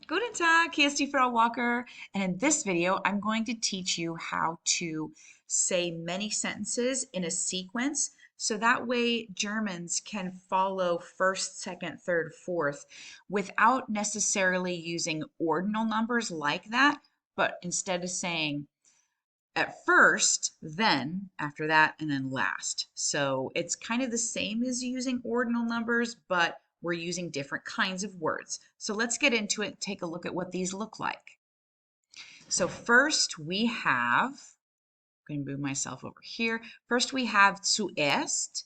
Guten Tag, hier ist die Frau Walker, and in this video, I'm going to teach you how to say many sentences in a sequence, so that way Germans can follow first, second, third, fourth without necessarily using ordinal numbers like that, but instead of saying at first, then, after that, and then last. So it's kind of the same as using ordinal numbers, but we're using different kinds of words. So let's get into it and take a look at what these look like. So first we have, I'm going to move myself over here. First we have zuerst,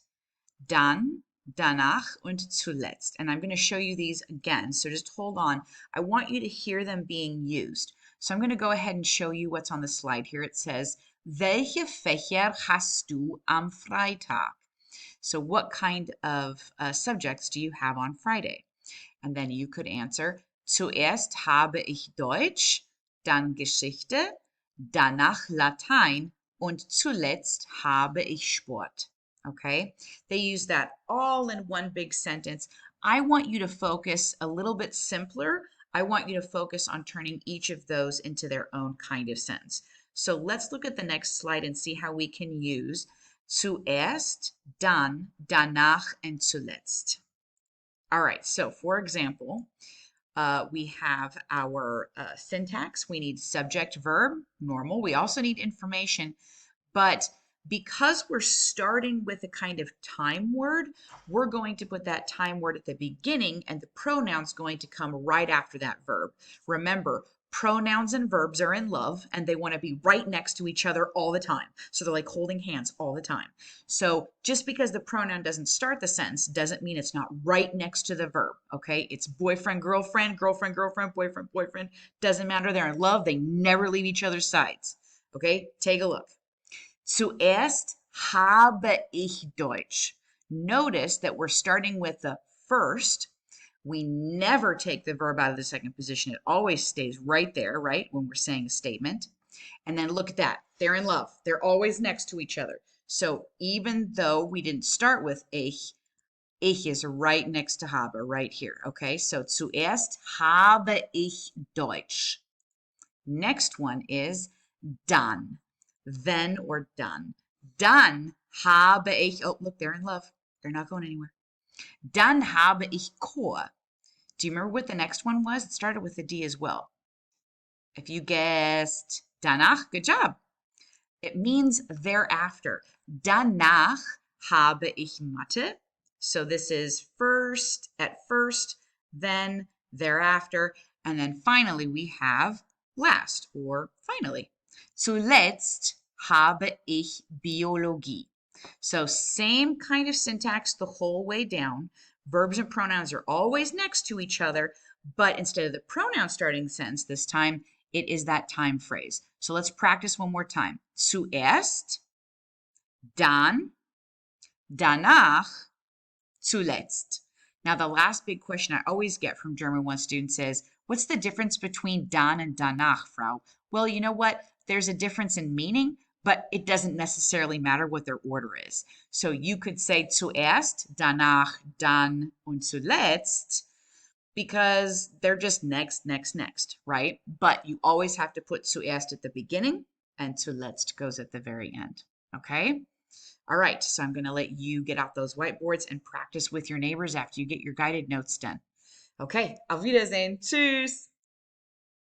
dann, danach und zuletzt. And I'm going to show you these again. So just hold on. I want you to hear them being used. So I'm going to go ahead and show you what's on the slide here. It says, welche Fächer hast du am Freitag? So what kind of subjects do you have on Friday? And then you could answer, zuerst habe ich Deutsch, dann Geschichte, danach Latein und zuletzt habe ich Sport. Okay, they use that all in one big sentence. I want you to focus a little bit simpler. I want you to focus on turning each of those into their own kind of sentence. So let's look at the next slide and see how we can use zuerst, dann, danach, and zuletzt. All right, so for example, we have our syntax. We need subject, verb, normal. We also need information, but because we're starting with a kind of time word, we're going to put that time word at the beginning and the pronoun's going to come right after that verb. Remember, pronouns and verbs are in love and they want to be right next to each other all the time. So they're like holding hands all the time. So just because the pronoun doesn't start the sentence doesn't mean it's not right next to the verb, okay? It's boyfriend, girlfriend, girlfriend, girlfriend, boyfriend, boyfriend. Doesn't matter, they're in love. They never leave each other's sides, okay? Take a look. Zuerst habe ich Deutsch. Notice that we're starting with the first. We never take the verb out of the second position. It always stays right there, right, when we're saying a statement. And then look at that. They're in love. They're always next to each other. So even though we didn't start with ich is right next to habe, right here. Okay, so zuerst habe ich Deutsch. Next one is dann. Then or done. Dann habe ich, oh, look, they're in love. They're not going anywhere. Dann habe ich Chor. Do you remember what the next one was? It started with a D as well. If you guessed danach, good job. It means thereafter. Danach habe ich Mathe. So this is first, at first, then, thereafter, and then finally we have last or finally. Zuletzt habe ich Biologie. So same kind of syntax the whole way down. Verbs and pronouns are always next to each other, but instead of the pronoun starting the sentence this time, it is that time phrase. So let's practice one more time. Zuerst, dann, danach, zuletzt. Now the last big question I always get from German 1 students is, what's the difference between dann and danach, Frau? Well, you know what? There's a difference in meaning, but it doesn't necessarily matter what their order is. So you could say zuerst, danach, dann und zuletzt, because they're just next, next, next, right? But you always have to put zuerst at the beginning and zuletzt goes at the very end, okay? All right, so I'm going to let you get out those whiteboards and practice with your neighbors after you get your guided notes done. Okay, auf Wiedersehen. Tschüss.